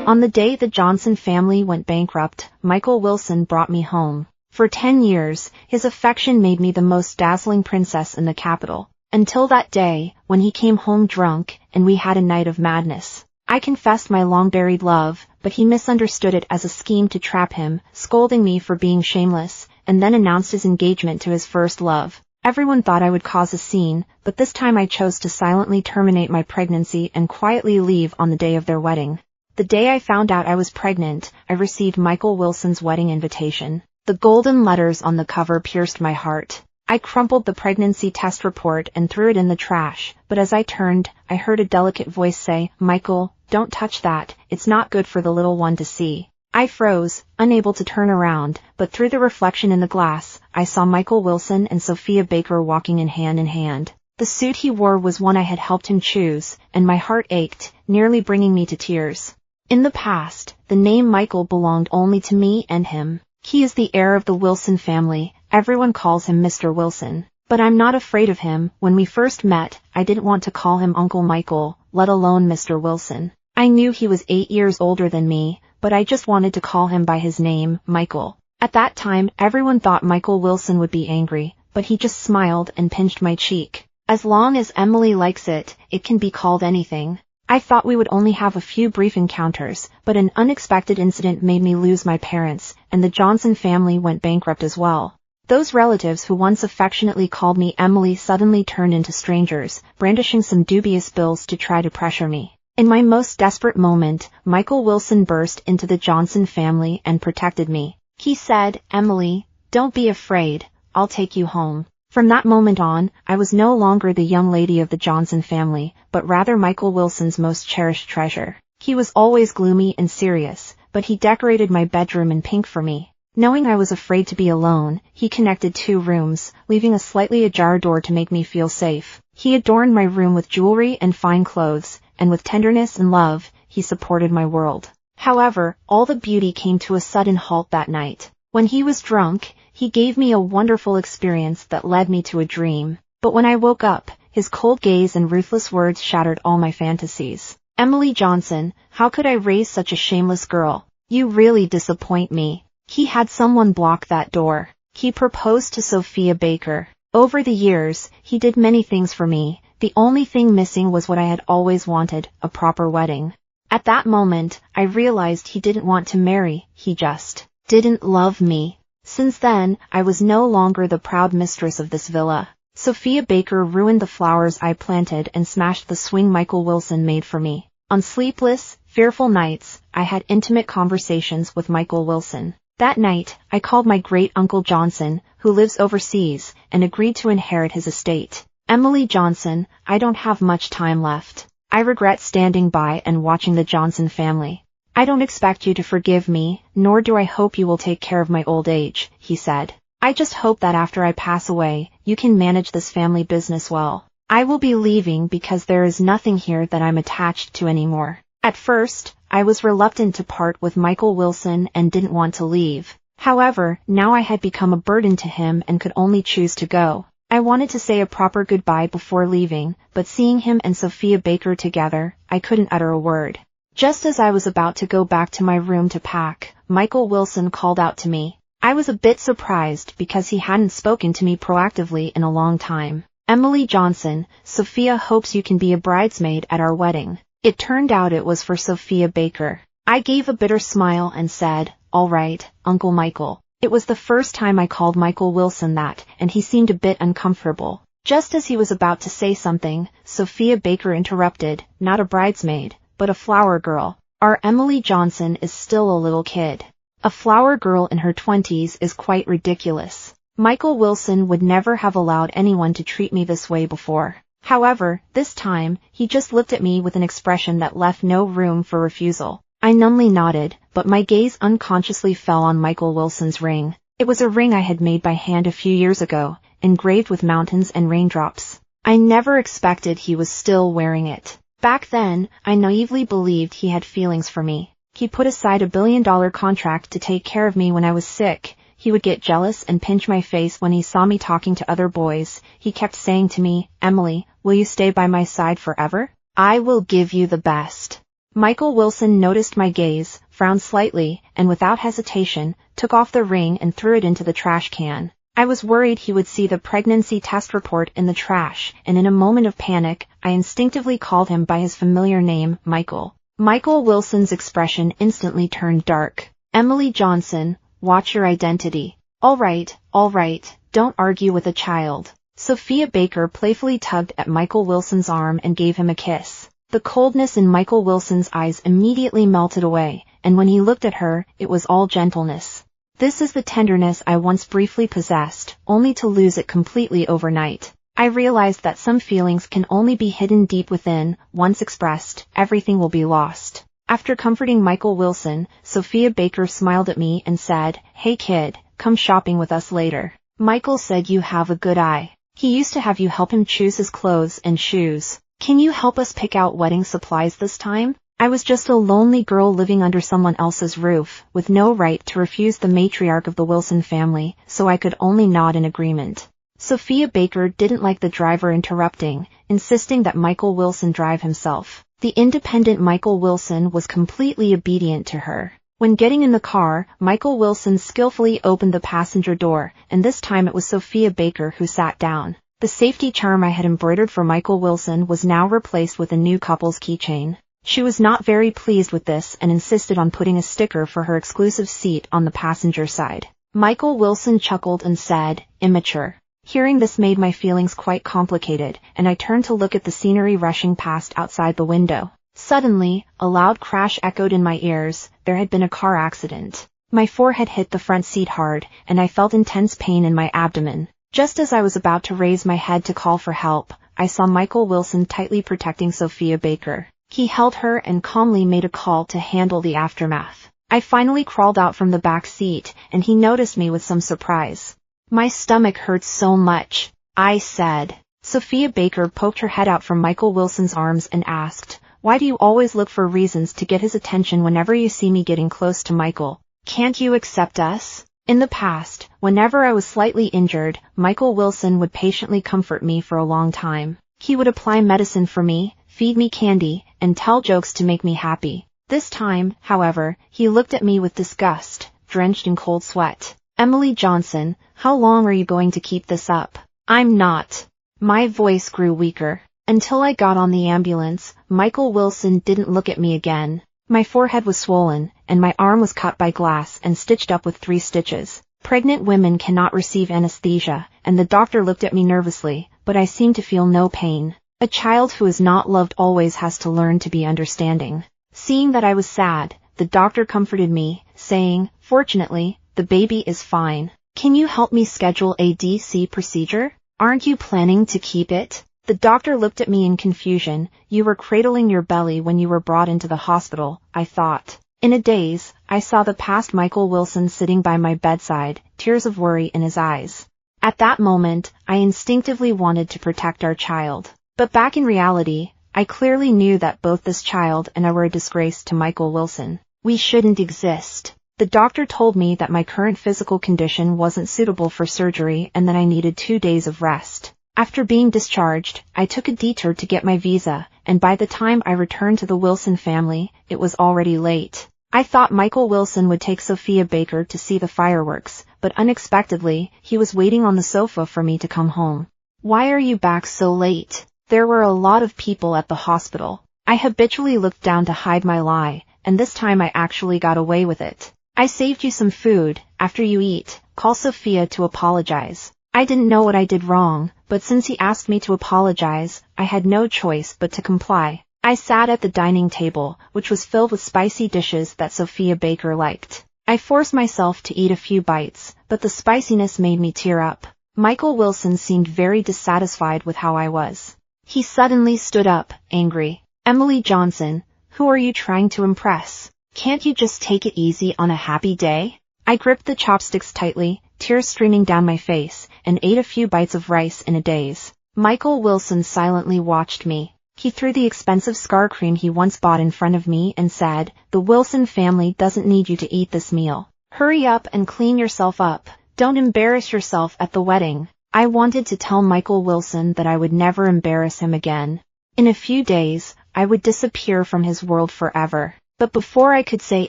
On the day the Johnson family went bankrupt, Michael Wilson brought me home. For 10 years, his affection made me the most dazzling princess in the capital. Until that day, when he came home drunk, and we had a night of madness. I confessed my long-buried love, but he misunderstood it as a scheme to trap him, scolding me for being shameless, and then announced his engagement to his first love. Everyone thought I would cause a scene, but this time I chose to silently terminate my pregnancy and quietly leave on the day of their wedding. The day I found out I was pregnant, I received Michael Wilson's wedding invitation. The golden letters on the cover pierced my heart. I crumpled the pregnancy test report and threw it in the trash, but as I turned, I heard a delicate voice say, "Michael, don't touch that, it's not good for the little one to see." I froze, unable to turn around, but through the reflection in the glass, I saw Michael Wilson and Sophia Baker walking in hand. The suit he wore was one I had helped him choose, and my heart ached, nearly bringing me to tears. In the past, the name Michael belonged only to me and him. He is the heir of the Wilson family. Everyone calls him Mr. Wilson. But I'm not afraid of him. When we first met, I didn't want to call him Uncle Michael, let alone Mr. Wilson. I knew he was 8 years older than me, but I just wanted to call him by his name, Michael. At that time, everyone thought Michael Wilson would be angry, but he just smiled and pinched my cheek. As long as Emily likes it, it can be called anything. I thought we would only have a few brief encounters, but an unexpected incident made me lose my parents, and the Johnson family went bankrupt as well. Those relatives who once affectionately called me Emily suddenly turned into strangers, brandishing some dubious bills to try to pressure me. In my most desperate moment, Michael Wilson burst into the Johnson family and protected me. He said, "Emily, don't be afraid, I'll take you home." From that moment on, I was no longer the young lady of the Johnson family, but rather Michael Wilson's most cherished treasure. He was always gloomy and serious, but he decorated my bedroom in pink for me. Knowing I was afraid to be alone, he connected 2 rooms, leaving a slightly ajar door to make me feel safe. He adorned my room with jewelry and fine clothes, and with tenderness and love, he supported my world. However, all the beauty came to a sudden halt that night. When he was drunk, he gave me a wonderful experience that led me to a dream. But when I woke up, his cold gaze and ruthless words shattered all my fantasies. "Emily Johnson, how could I raise such a shameless girl? You really disappoint me." He had someone block that door. He proposed to Sophia Baker. Over the years, he did many things for me. The only thing missing was what I had always wanted, a proper wedding. At that moment, I realized he didn't want to marry, he just didn't love me. Since then, I was no longer the proud mistress of this villa. Sophia Baker ruined the flowers I planted and smashed the swing Michael Wilson made for me. On sleepless, fearful nights, I had intimate conversations with Michael Wilson. That night, I called my great-uncle Johnson, who lives overseas, and agreed to inherit his estate. "Emily Johnson, I don't have much time left. I regret standing by and watching the Johnson family. I don't expect you to forgive me, nor do I hope you will take care of my old age," he said. "I just hope that after I pass away, you can manage this family business well. I will be leaving because there is nothing here that I'm attached to anymore." At first, I was reluctant to part with Michael Wilson and didn't want to leave. However, now I had become a burden to him and could only choose to go. I wanted to say a proper goodbye before leaving, but seeing him and Sophia Baker together, I couldn't utter a word. Just as I was about to go back to my room to pack, Michael Wilson called out to me. I was a bit surprised because he hadn't spoken to me proactively in a long time. "Emily Johnson, Sophia hopes you can be a bridesmaid at our wedding." It turned out it was for Sophia Baker. I gave a bitter smile and said, "All right, Uncle Michael." It was the first time I called Michael Wilson that, and he seemed a bit uncomfortable. Just as he was about to say something, Sophia Baker interrupted, "Not a bridesmaid, but a flower girl. Our Emily Johnson is still a little kid. A flower girl in her 20s is quite ridiculous. Michael Wilson would never have allowed anyone to treat me this way before. However, this time, he just looked at me with an expression that left no room for refusal. I numbly nodded, but my gaze unconsciously fell on Michael Wilson's ring. It was a ring I had made by hand a few years ago, engraved with mountains and raindrops. I never expected he was still wearing it. Back then, I naively believed he had feelings for me. He put aside a $1 billion contract to take care of me when I was sick. He would get jealous and pinch my face when he saw me talking to other boys. He kept saying to me, "Emily, will you stay by my side forever? I will give you the best." Michael Wilson noticed my gaze, frowned slightly, and without hesitation, took off the ring and threw it into the trash can. I was worried he would see the pregnancy test report in the trash, and in a moment of panic, I instinctively called him by his familiar name, Michael. Michael Wilson's expression instantly turned dark. "Emily Johnson, watch your identity." All right, don't argue with a child." Sophia Baker playfully tugged at Michael Wilson's arm and gave him a kiss. The coldness in Michael Wilson's eyes immediately melted away, and when he looked at her, it was all gentleness. This is the tenderness I once briefly possessed, only to lose it completely overnight. I realized that some feelings can only be hidden deep within. Once expressed, everything will be lost. After comforting Michael Wilson, Sophia Baker smiled at me and said, "Hey kid, come shopping with us later. Michael said you have a good eye. He used to have you help him choose his clothes and shoes. Can you help us pick out wedding supplies this time?" I was just a lonely girl living under someone else's roof, with no right to refuse the matriarch of the Wilson family, so I could only nod in agreement. Sophia Baker didn't like the driver interrupting, insisting that Michael Wilson drive himself. The independent Michael Wilson was completely obedient to her. When getting in the car, Michael Wilson skillfully opened the passenger door, and this time it was Sophia Baker who sat down. The safety charm I had embroidered for Michael Wilson was now replaced with a new couple's keychain. She was not very pleased with this and insisted on putting a sticker for her exclusive seat on the passenger side. Michael Wilson chuckled and said, "Immature." Hearing this made my feelings quite complicated, and I turned to look at the scenery rushing past outside the window. Suddenly, a loud crash echoed in my ears. There had been a car accident. My forehead hit the front seat hard, and I felt intense pain in my abdomen. Just as I was about to raise my head to call for help, I saw Michael Wilson tightly protecting Sophia Baker. He held her and calmly made a call to handle the aftermath. I finally crawled out from the back seat, and he noticed me with some surprise. "My stomach hurts so much," I said. Sophia Baker poked her head out from Michael Wilson's arms and asked, "Why do you always look for reasons to get his attention whenever you see me getting close to Michael? Can't you accept us?" In the past, whenever I was slightly injured, Michael Wilson would patiently comfort me for a long time. He would apply medicine for me, feed me candy, and tell jokes to make me happy. This time, however, he looked at me with disgust, drenched in cold sweat. "Emily Johnson, how long are you going to keep this up?" "I'm not." My voice grew weaker. Until I got on the ambulance, Michael Wilson didn't look at me again. My forehead was swollen, and my arm was cut by glass and stitched up with 3 stitches. Pregnant women cannot receive anesthesia, and the doctor looked at me nervously, but I seemed to feel no pain. A child who is not loved always has to learn to be understanding. Seeing that I was sad, the doctor comforted me, saying, "Fortunately, the baby is fine. Can you help me schedule a DC procedure? Aren't you planning to keep it?" The doctor looked at me in confusion. "You were cradling your belly when you were brought into the hospital," I thought. In a daze, I saw the past Michael Wilson sitting by my bedside, tears of worry in his eyes. At that moment, I instinctively wanted to protect our child. But back in reality, I clearly knew that both this child and I were a disgrace to Michael Wilson. We shouldn't exist. The doctor told me that my current physical condition wasn't suitable for surgery and that I needed 2 days of rest. After being discharged, I took a detour to get my visa, and by the time I returned to the Wilson family, it was already late. I thought Michael Wilson would take Sophia Baker to see the fireworks, but unexpectedly, he was waiting on the sofa for me to come home. "Why are you back so late?" There were a lot of people at the hospital. I habitually looked down to hide my lie, and this time I actually got away with it. "I saved you some food. After you eat, call Sophia to apologize." I didn't know what I did wrong, but since he asked me to apologize, I had no choice but to comply. I sat at the dining table, which was filled with spicy dishes that Sophia Baker liked. I forced myself to eat a few bites, but the spiciness made me tear up. Michael Wilson seemed very dissatisfied with how I was. He suddenly stood up, angry. "Emily Johnson, who are you trying to impress? Can't you just take it easy on a happy day?" I gripped the chopsticks tightly, tears streaming down my face, and ate a few bites of rice in a daze. Michael Wilson silently watched me. He threw the expensive scar cream he once bought in front of me and said, "The Wilson family doesn't need you to eat this meal. Hurry up and clean yourself up. Don't embarrass yourself at the wedding." I wanted to tell Michael Wilson that I would never embarrass him again. In a few days, I would disappear from his world forever. But before I could say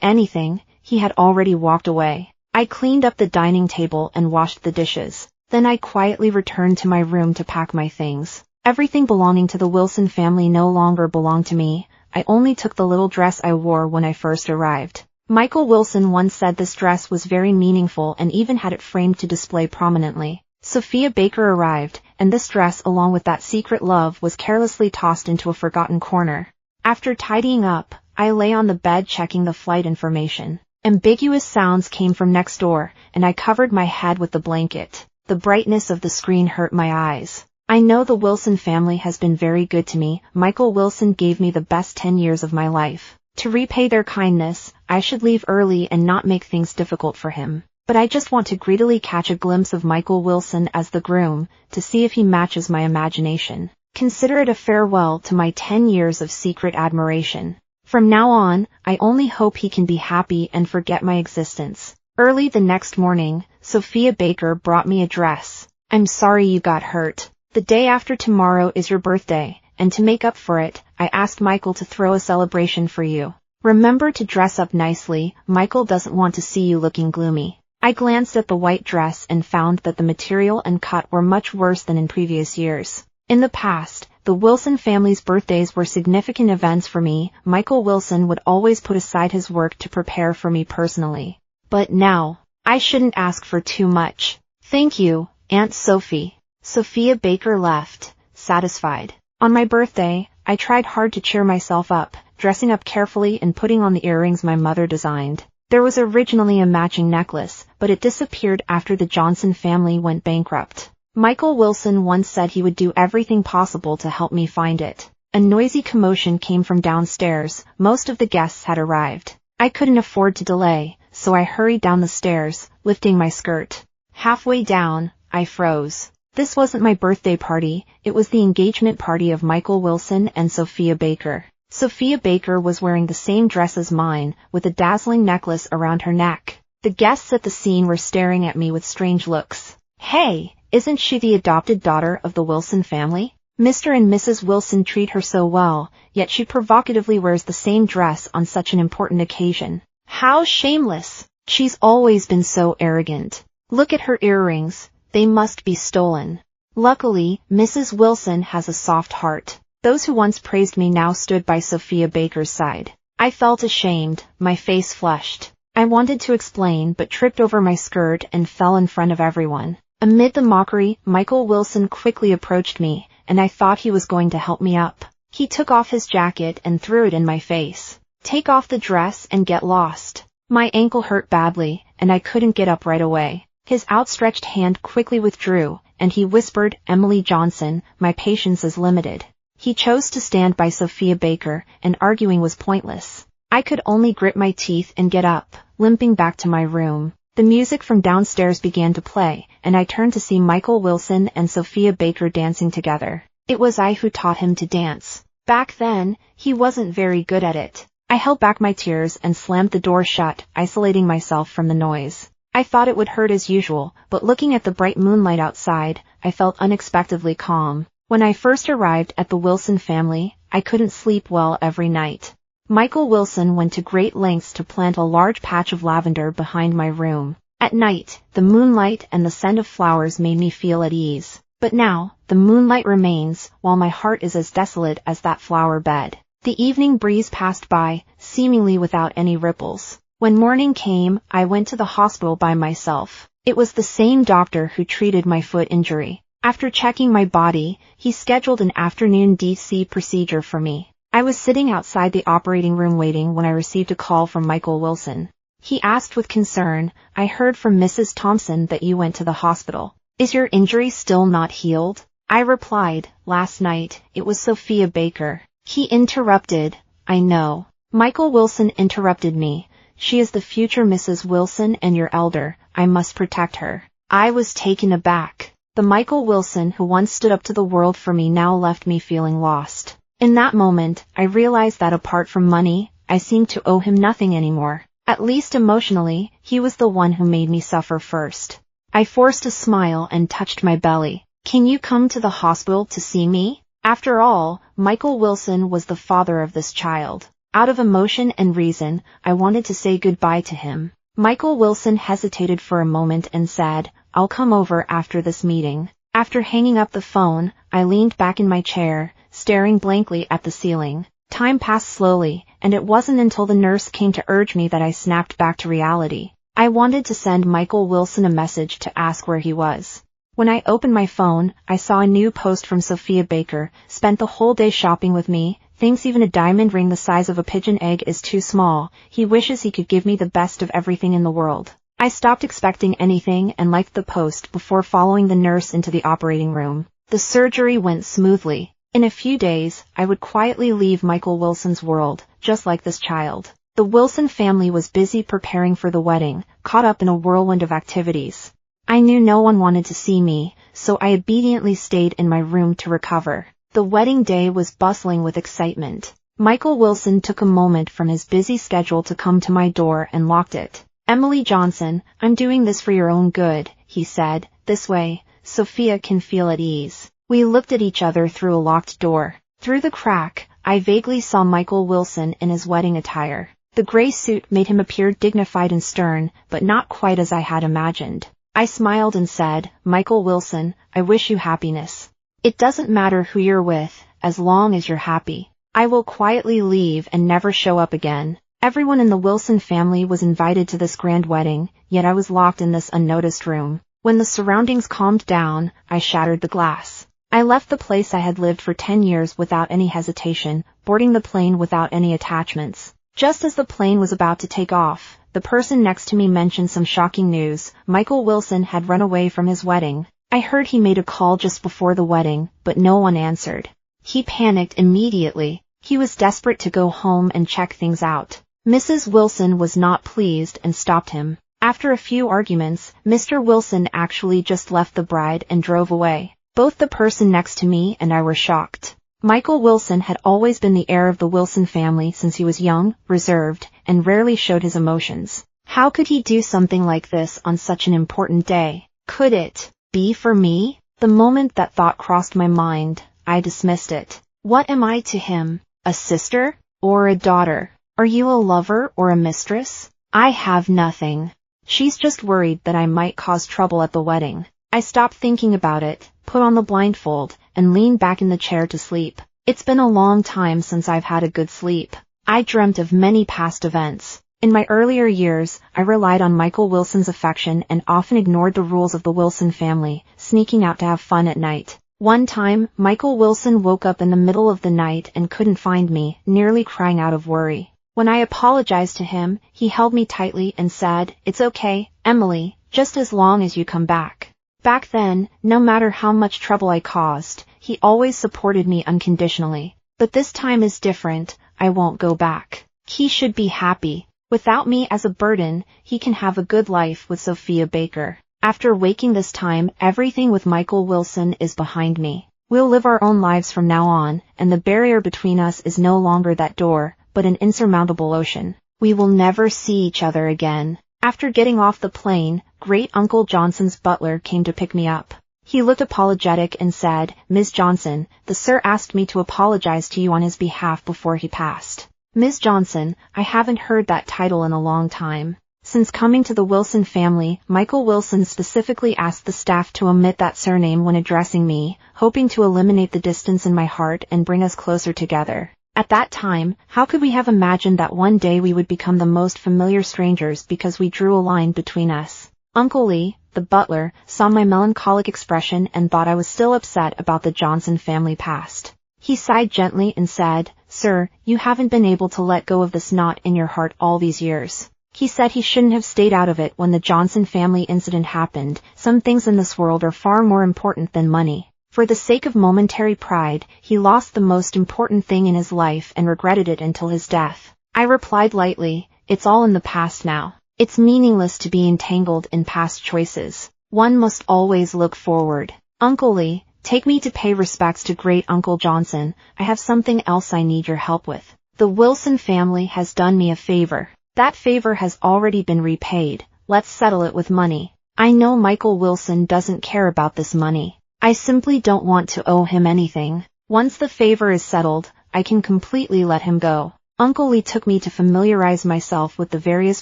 anything, he had already walked away. I cleaned up the dining table and washed the dishes. Then I quietly returned to my room to pack my things. Everything belonging to the Wilson family no longer belonged to me. I only took the little dress I wore when I first arrived. Michael Wilson once said this dress was very meaningful and even had it framed to display prominently. Sophia Baker arrived, and this dress along with that secret love was carelessly tossed into a forgotten corner. After tidying up, I lay on the bed checking the flight information. Ambiguous sounds came from next door, and I covered my head with the blanket. The brightness of the screen hurt my eyes. I know the Wilson family has been very good to me. Michael Wilson gave me the best 10 years of my life. To repay their kindness, I should leave early and not make things difficult for him. But I just want to greedily catch a glimpse of Michael Wilson as the groom, to see if he matches my imagination. Consider it a farewell to my 10 years of secret admiration. From now on, I only hope he can be happy and forget my existence. Early the next morning, Sophia Baker brought me a dress. I'm sorry you got hurt. The day after tomorrow is your birthday, and to make up for it, I asked Michael to throw a celebration for you. Remember to dress up nicely. Michael doesn't want to see you looking gloomy. I glanced at the white dress and found that the material and cut were much worse than in previous years. In the past, the Wilson family's birthdays were significant events for me. Michael Wilson would always put aside his work to prepare for me personally. But now, I shouldn't ask for too much. Thank you, Aunt Sophie. Sophia Baker left, satisfied. On my birthday, I tried hard to cheer myself up, dressing up carefully and putting on the earrings my mother designed. There was originally a matching necklace, but it disappeared after the Johnson family went bankrupt. Michael Wilson once said he would do everything possible to help me find it. A noisy commotion came from downstairs. Most of the guests had arrived. I couldn't afford to delay, so I hurried down the stairs, lifting my skirt. Halfway down, I froze. This wasn't my birthday party, it was the engagement party of Michael Wilson and Sophia Baker. Sophia Baker was wearing the same dress as mine, with a dazzling necklace around her neck. The guests at the scene were staring at me with strange looks. Hey, isn't she the adopted daughter of the Wilson family? Mr. and Mrs. Wilson treat her so well, yet she provocatively wears the same dress on such an important occasion. How shameless! She's always been so arrogant. Look at her earrings. They must be stolen. Luckily, Mrs. Wilson has a soft heart. Those who once praised me now stood by Sophia Baker's side. I felt ashamed, my face flushed. I wanted to explain but tripped over my skirt and fell in front of everyone. Amid the mockery, Michael Wilson quickly approached me, and I thought he was going to help me up. He took off his jacket and threw it in my face. Take off the dress and get lost. My ankle hurt badly, and I couldn't get up right away. His outstretched hand quickly withdrew, and he whispered, Emily Johnson, my patience is limited. He chose to stand by Sophia Baker, and arguing was pointless. I could only grit my teeth and get up, limping back to my room. The music from downstairs began to play, and I turned to see Michael Wilson and Sophia Baker dancing together. It was I who taught him to dance. Back then, he wasn't very good at it. I held back my tears and slammed the door shut, isolating myself from the noise. I thought it would hurt as usual, but looking at the bright moonlight outside, I felt unexpectedly calm. When I first arrived at the Wilson family, I couldn't sleep well every night. Michael Wilson went to great lengths to plant a large patch of lavender behind my room. At night, the moonlight and the scent of flowers made me feel at ease. But now, the moonlight remains, while my heart is as desolate as that flower bed. The evening breeze passed by, seemingly without any ripples. When morning came, I went to the hospital by myself. It was the same doctor who treated my foot injury. After checking my body, he scheduled an afternoon DC procedure for me. I was sitting outside the operating room waiting when I received a call from Michael Wilson. He asked with concern, I heard from Mrs. Thompson that you went to the hospital. Is your injury still not healed? I replied, last night, it was Sophia Baker. He interrupted, I know. Michael Wilson interrupted me. She is the future Mrs. Wilson and your elder, I must protect her. I was taken aback. The Michael Wilson who once stood up to the world for me now left me feeling lost. In that moment, I realized that apart from money, I seemed to owe him nothing anymore. At least emotionally, he was the one who made me suffer first. I forced a smile and touched my belly. Can you come to the hospital to see me? After all, Michael Wilson was the father of this child. Out of emotion and reason, I wanted to say goodbye to him. Michael Wilson hesitated for a moment and said, "I'll come over after this meeting." After hanging up the phone, I leaned back in my chair, staring blankly at the ceiling. Time passed slowly, and it wasn't until the nurse came to urge me that I snapped back to reality. I wanted to send Michael Wilson a message to ask where he was. When I opened my phone, I saw a new post from Sophia Baker, "Spent the whole day shopping with me, thinks even a diamond ring the size of a pigeon egg is too small, he wishes he could give me the best of everything in the world." I stopped expecting anything and liked the post before following the nurse into the operating room. The surgery went smoothly. In a few days, I would quietly leave Michael Wilson's world, just like this child. The Wilson family was busy preparing for the wedding, caught up in a whirlwind of activities. I knew no one wanted to see me, so I obediently stayed in my room to recover. The wedding day was bustling with excitement. Michael Wilson took a moment from his busy schedule to come to my door and locked it. "Emily Johnson, I'm doing this for your own good," he said. "This way, Sophia can feel at ease." We looked at each other through a locked door. Through the crack, I vaguely saw Michael Wilson in his wedding attire. The gray suit made him appear dignified and stern, but not quite as I had imagined. I smiled and said, "Michael Wilson, I wish you happiness. It doesn't matter who you're with, as long as you're happy." I will quietly leave and never show up again. Everyone in the Wilson family was invited to this grand wedding, yet I was locked in this unnoticed room. When the surroundings calmed down, I shattered the glass. I left the place I had lived for 10 years without any hesitation, boarding the plane without any attachments. Just as the plane was about to take off, the person next to me mentioned some shocking news. Michael Wilson had run away from his wedding. I heard he made a call just before the wedding, but no one answered. He panicked immediately. He was desperate to go home and check things out. Mrs. Wilson was not pleased and stopped him. After a few arguments, Mr. Wilson actually just left the bride and drove away. Both the person next to me and I were shocked. Michael Wilson had always been the heir of the Wilson family since he was young, reserved, and rarely showed his emotions. How could he do something like this on such an important day? Could it be for me? The moment that thought crossed my mind, I dismissed it. What am I to him? A sister? Or a daughter? Are you a lover or a mistress? I have nothing. She's just worried that I might cause trouble at the wedding. I stopped thinking about it, put on the blindfold, and leaned back in the chair to sleep. It's been a long time since I've had a good sleep. I dreamt of many past events. In my earlier years, I relied on Michael Wilson's affection and often ignored the rules of the Wilson family, sneaking out to have fun at night. One time, Michael Wilson woke up in the middle of the night and couldn't find me, nearly crying out of worry. When I apologized to him, he held me tightly and said, "It's okay, Emily, just as long as you come back." Back then, no matter how much trouble I caused, he always supported me unconditionally. But this time is different. I won't go back. He should be happy. Without me as a burden, he can have a good life with Sophia Baker. After waking this time, everything with Michael Wilson is behind me. We'll live our own lives from now on, and the barrier between us is no longer that door, but an insurmountable ocean. We will never see each other again. After getting off the plane, Great Uncle Johnson's butler came to pick me up. He looked apologetic and said, "Ms. Johnson, the sir asked me to apologize to you on his behalf before he passed." Ms. Johnson, I haven't heard that title in a long time. Since coming to the Wilson family, Michael Wilson specifically asked the staff to omit that surname when addressing me, hoping to eliminate the distance in my heart and bring us closer together. At that time, how could we have imagined that one day we would become the most familiar strangers because we drew a line between us? Uncle Lee, the butler, saw my melancholic expression and thought I was still upset about the Johnson family past. He sighed gently and said, "Sir, you haven't been able to let go of this knot in your heart all these years." He said he shouldn't have stayed out of it when the Johnson family incident happened. Some things in this world are far more important than money. For the sake of momentary pride, he lost the most important thing in his life and regretted it until his death. I replied lightly, "It's all in the past now. It's meaningless to be entangled in past choices. One must always look forward." Uncle Lee, take me to pay respects to Great Uncle Johnson. I have something else I need your help with. The Wilson family has done me a favor. That favor has already been repaid. Let's settle it with money. I know Michael Wilson doesn't care about this money. I simply don't want to owe him anything. Once the favor is settled, I can completely let him go. Uncle Lee took me to familiarize myself with the various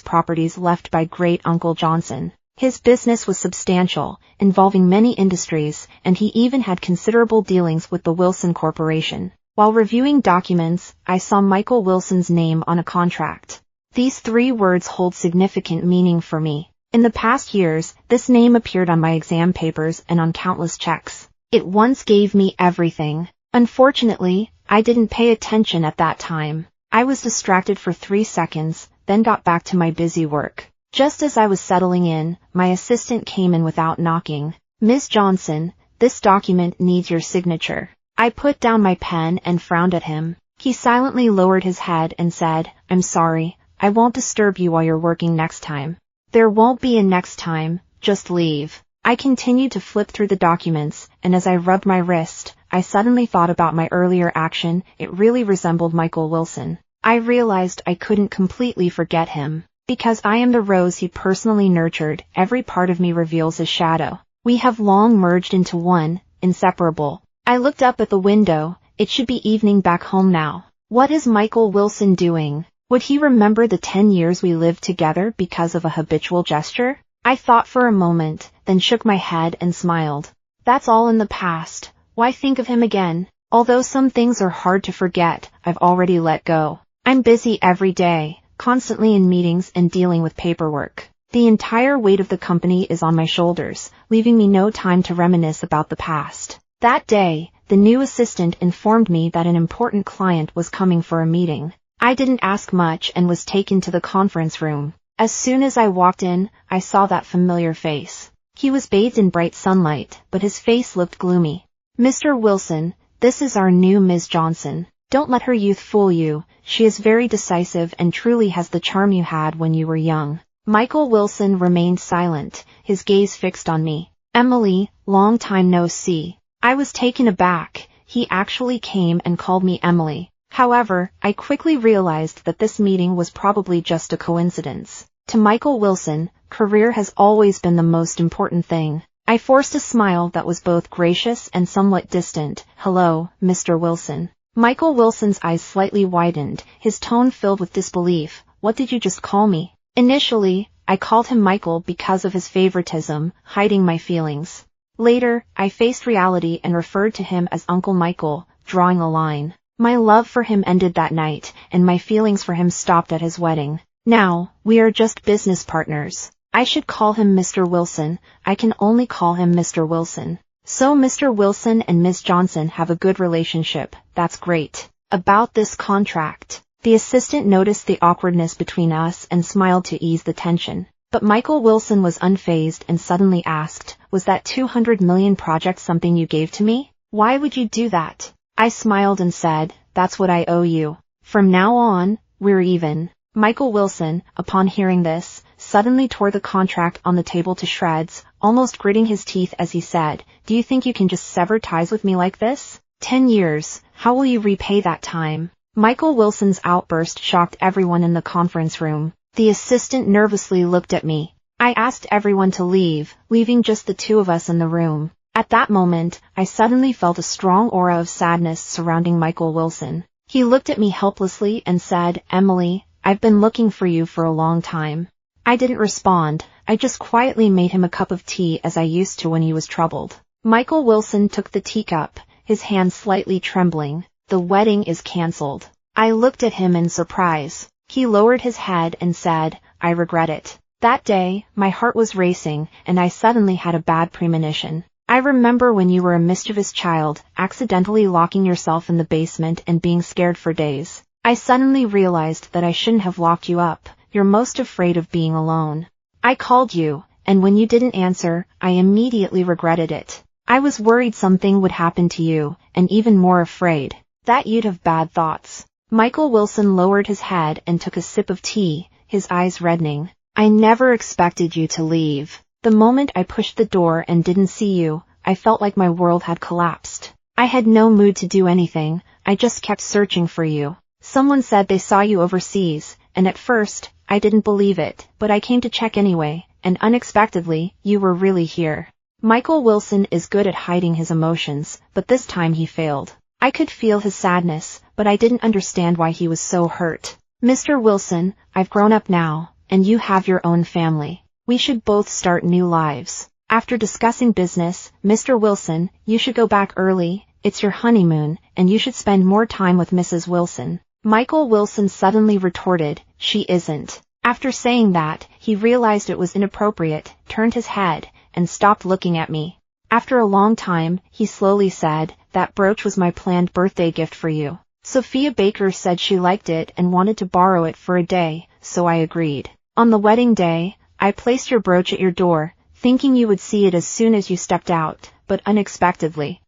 properties left by Great Uncle Johnson. His business was substantial, involving many industries, and he even had considerable dealings with the Wilson Corporation. While reviewing documents, I saw Michael Wilson's name on a contract. These 3 words hold significant meaning for me. In the past years, this name appeared on my exam papers and on countless checks. It once gave me everything. Unfortunately, I didn't pay attention at that time. I was distracted for 3 seconds, then got back to my busy work. Just as I was settling in, my assistant came in without knocking. "Miss Johnson, this document needs your signature." I put down my pen and frowned at him. He silently lowered his head and said, "I'm sorry, I won't disturb you while you're working next time." "There won't be a next time, just leave." I continued to flip through the documents, and as I rubbed my wrist, I suddenly thought about my earlier action. It really resembled Michael Wilson. I realized I couldn't completely forget him. Because I am the rose he personally nurtured, every part of me reveals his shadow. We have long merged into one, inseparable. I looked up at the window. It should be evening back home now. What is Michael Wilson doing? Would he remember the 10 years we lived together because of a habitual gesture? I thought for a moment, then shook my head and smiled. That's all in the past. Why think of him again? Although some things are hard to forget, I've already let go. I'm busy every day, constantly in meetings and dealing with paperwork. The entire weight of the company is on my shoulders, leaving me no time to reminisce about the past. That day, the new assistant informed me that an important client was coming for a meeting. I didn't ask much and was taken to the conference room. As soon as I walked in, I saw that familiar face. He was bathed in bright sunlight, but his face looked gloomy. "Mr. Wilson, this is our new Ms. Johnson. Don't let her youth fool you. She is very decisive and truly has the charm you had when you were young." Michael Wilson remained silent, his gaze fixed on me. "Emily, long time no see." I was taken aback. He actually came and called me Emily. However, I quickly realized that this meeting was probably just a coincidence. To Michael Wilson, career has always been the most important thing. I forced a smile that was both gracious and somewhat distant. "Hello, Mr. Wilson." Michael Wilson's eyes slightly widened, his tone filled with disbelief. "What did you just call me?" Initially, I called him Michael because of his favoritism, hiding my feelings. Later, I faced reality and referred to him as Uncle Michael, drawing a line. My love for him ended that night, and my feelings for him stopped at his wedding. Now, we are just business partners. I should call him Mr. Wilson. I can only call him Mr. Wilson. So Mr. Wilson and Ms. Johnson have a good relationship. That's great. About this contract. The assistant noticed the awkwardness between us and smiled to ease the tension. But Michael Wilson was unfazed and suddenly asked, "Was that $200 million project something you gave to me? Why would you do that?" I smiled and said, "That's what I owe you. From now on, we're even." Michael Wilson, upon hearing this, suddenly tore the contract on the table to shreds, almost gritting his teeth as he said, "Do you think you can just sever ties with me like this? 10 years, how will you repay that time?" Michael Wilson's outburst shocked everyone in the conference room. The assistant nervously looked at me. I asked everyone to leave, leaving just the 2 of us in the room. At that moment, I suddenly felt a strong aura of sadness surrounding Michael Wilson. He looked at me helplessly and said, "Emily, I've been looking for you for a long time." I didn't respond. I just quietly made him a cup of tea as I used to when he was troubled. Michael Wilson took the teacup, his hand slightly trembling. "The wedding is cancelled." I looked at him in surprise. He lowered his head and said, "I regret it." That day, my heart was racing, and I suddenly had a bad premonition. I remember when you were a mischievous child, accidentally locking yourself in the basement and being scared for days. I suddenly realized that I shouldn't have locked you up. You're most afraid of being alone. I called you, and when you didn't answer, I immediately regretted it. I was worried something would happen to you, and even more afraid that you'd have bad thoughts. Michael Wilson lowered his head and took a sip of tea, his eyes reddening. "I never expected you to leave. The moment I pushed the door and didn't see you, I felt like my world had collapsed. I had no mood to do anything, I just kept searching for you. Someone said they saw you overseas, and at first, I didn't believe it, but I came to check anyway, and unexpectedly, you were really here." Michael Wilson is good at hiding his emotions, but this time he failed. I could feel his sadness, but I didn't understand why he was so hurt. Mr. Wilson, I've grown up now, and you have your own family. We should both start new lives. After discussing business, Mr. Wilson, you should go back early, it's your honeymoon, and you should spend more time with Mrs. Wilson. Michael Wilson suddenly retorted, she isn't. After saying that, he realized it was inappropriate, turned his head, and stopped looking at me. After a long time, he slowly said, that brooch was my planned birthday gift for you. Sophia Baker said she liked it and wanted to borrow it for a day, so I agreed. On the wedding day, I placed your brooch at your door, thinking you would see it as soon as you stepped out, but unexpectedly,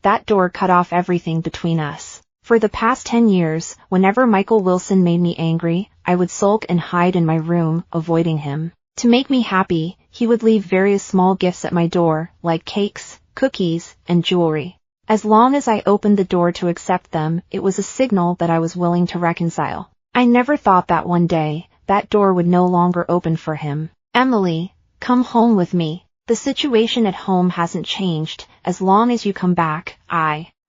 that door cut off everything between us. For the past 10 years, whenever Michael Wilson made me angry, I would sulk and hide in my room, avoiding him. To make me happy, he would leave various small gifts at my door, like cakes, cookies, and jewelry. As long as I opened the door to accept them, it was a signal that I was willing to reconcile. I never thought that one day, that door would no longer open for him. Emily, come home with me. The situation at home hasn't changed, as long as you come back,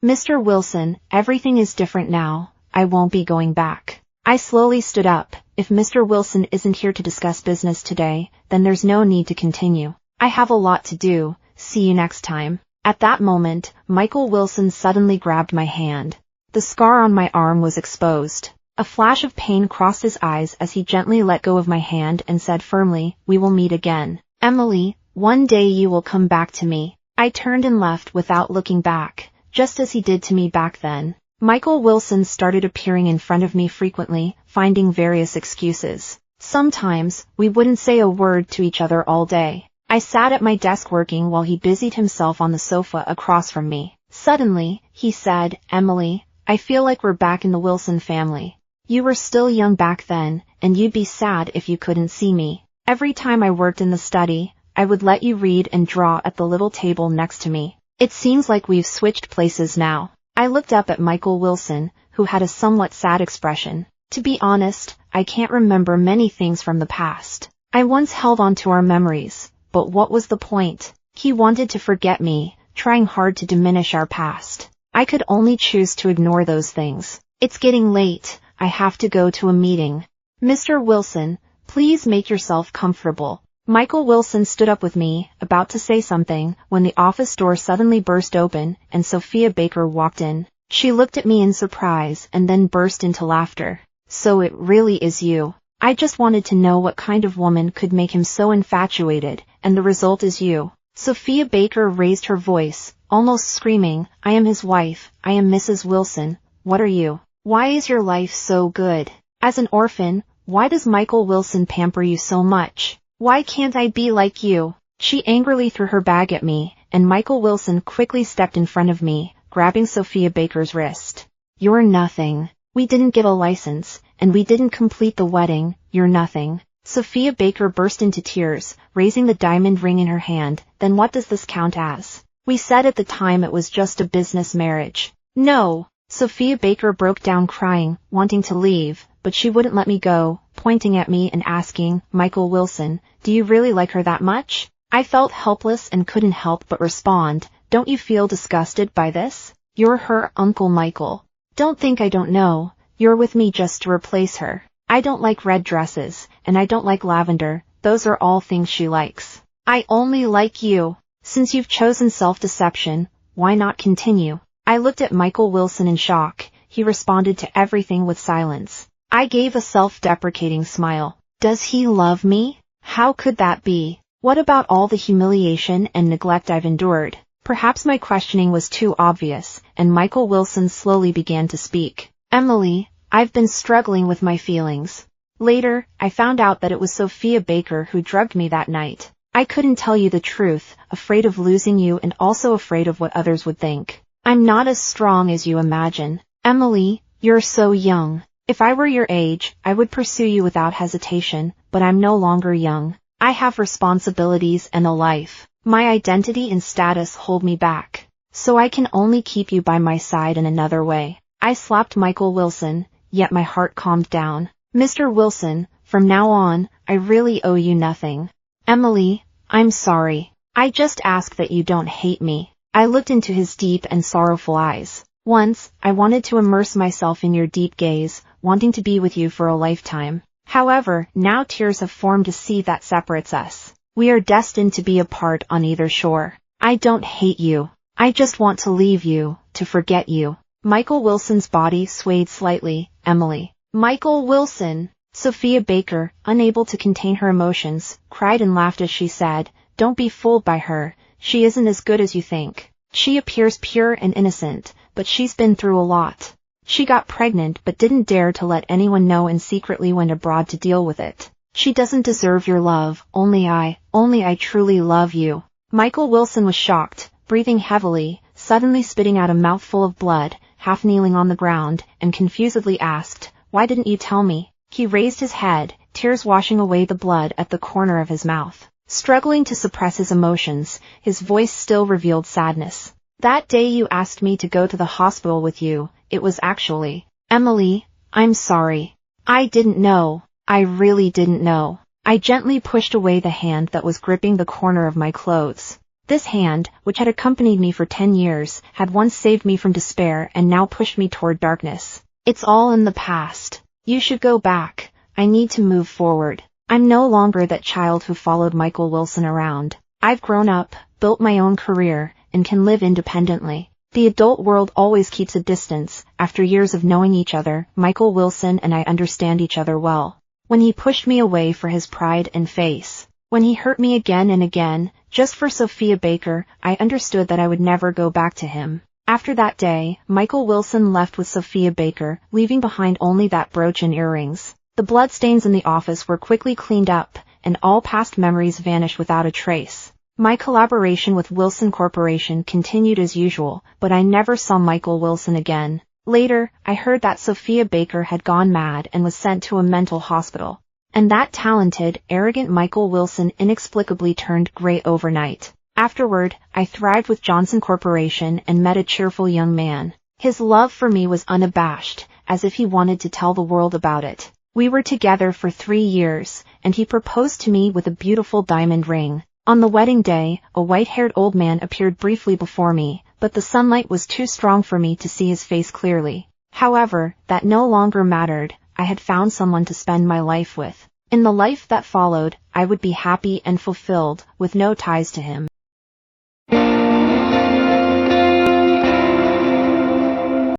Mr. Wilson, everything is different now, I won't be going back. I slowly stood up. If Mr. Wilson isn't here to discuss business today, then there's no need to continue. I have a lot to do, see you next time. At that moment, Michael Wilson suddenly grabbed my hand. The scar on my arm was exposed. A flash of pain crossed his eyes as he gently let go of my hand and said firmly, we will meet again. Emily, one day you will come back to me. I turned and left without looking back, just as he did to me back then. Michael Wilson started appearing in front of me frequently, finding various excuses. Sometimes, we wouldn't say a word to each other all day. I sat at my desk working while he busied himself on the sofa across from me. Suddenly, he said, Emily, I feel like we're back in the Wilson family. You were still young back then, and you'd be sad if you couldn't see me. Every time I worked in the study, I would let you read and draw at the little table next to me. It seems like we've switched places now. I looked up at Michael Wilson, who had a somewhat sad expression. To be honest, I can't remember many things from the past. I once held on to our memories, but what was the point? He wanted to forget me, trying hard to diminish our past. I could only choose to ignore those things. It's getting late, I have to go to a meeting. Mr. Wilson, please make yourself comfortable. Michael Wilson stood up with me, about to say something, when the office door suddenly burst open, and Sophia Baker walked in. She looked at me in surprise and then burst into laughter. So it really is you. I just wanted to know what kind of woman could make him so infatuated, and the result is you. Sophia Baker raised her voice, almost screaming, I am his wife, I am Mrs. Wilson, what are you? Why is your life so good? As an orphan, why does Michael Wilson pamper you so much? Why can't I be like you? She angrily threw her bag at me, and Michael Wilson quickly stepped in front of me, grabbing Sophia Baker's wrist. You're nothing. We didn't get a license, and we didn't complete the wedding, you're nothing. Sophia Baker burst into tears, raising the diamond ring in her hand. Then what does this count as? We said at the time it was just a business marriage. No! Sophia Baker broke down crying, wanting to leave, but she wouldn't let me go, pointing at me and asking, Michael Wilson, do you really like her that much? I felt helpless and couldn't help but respond, don't you feel disgusted by this? You're her Uncle Michael. Don't think I don't know, you're with me just to replace her. I don't like red dresses, and I don't like lavender, those are all things she likes. I only like you. Since you've chosen self-deception, why not continue? I looked at Michael Wilson in shock. He responded to everything with silence. I gave a self-deprecating smile. Does he love me? How could that be? What about all the humiliation and neglect I've endured? Perhaps my questioning was too obvious, and Michael Wilson slowly began to speak. Emily, I've been struggling with my feelings. Later, I found out that it was Sophia Baker who drugged me that night. I couldn't tell you the truth, afraid of losing you and also afraid of what others would think. I'm not as strong as you imagine. Emily, you're so young. If I were your age, I would pursue you without hesitation, but I'm no longer young. I have responsibilities and a life. My identity and status hold me back. So I can only keep you by my side in another way. I slapped Michael Wilson, yet my heart calmed down. Mr. Wilson, from now on, I really owe you nothing. Emily, I'm sorry. I just ask that you don't hate me. I looked into his deep and sorrowful eyes. Once, I wanted to immerse myself in your deep gaze, wanting to be with you for a lifetime. However, now tears have formed a sea that separates us. We are destined to be apart on either shore. I don't hate you. I just want to leave you, to forget you. Michael Wilson's body swayed slightly. Emily. Michael Wilson. Sophia Baker, unable to contain her emotions, cried and laughed as she said, "Don't be fooled by her. She isn't as good as you think. She appears pure and innocent, but she's been through a lot. She got pregnant but didn't dare to let anyone know and secretly went abroad to deal with it. She doesn't deserve your love, only I truly love you." Michael Wilson was shocked, breathing heavily, suddenly spitting out a mouthful of blood, half kneeling on the ground, and confusedly asked, "Why didn't you tell me?" He raised his head, tears washing away the blood at the corner of his mouth. Struggling to suppress his emotions, his voice still revealed sadness. "That day you asked me to go to the hospital with you, it was actually... Emily, I'm sorry. I didn't know. I really didn't know." I gently pushed away the hand that was gripping the corner of my clothes. This hand, which had accompanied me for 10 years, had once saved me from despair and now pushed me toward darkness. "It's all in the past. You should go back. I need to move forward. I'm no longer that child who followed Michael Wilson around. I've grown up, built my own career, and can live independently." The adult world always keeps a distance. After years of knowing each other, Michael Wilson and I understand each other well. When he pushed me away for his pride and face, when he hurt me again and again, just for Sophia Baker, I understood that I would never go back to him. After that day, Michael Wilson left with Sophia Baker, leaving behind only that brooch and earrings. The bloodstains in the office were quickly cleaned up, and all past memories vanished without a trace. My collaboration with Wilson Corporation continued as usual, but I never saw Michael Wilson again. Later, I heard that Sophia Baker had gone mad and was sent to a mental hospital. And that talented, arrogant Michael Wilson inexplicably turned gray overnight. Afterward, I thrived with Johnson Corporation and met a cheerful young man. His love for me was unabashed, as if he wanted to tell the world about it. We were together for 3 years, and he proposed to me with a beautiful diamond ring. On the wedding day, a white-haired old man appeared briefly before me, but the sunlight was too strong for me to see his face clearly. However, that no longer mattered. I had found someone to spend my life with. In the life that followed, I would be happy and fulfilled, with no ties to him.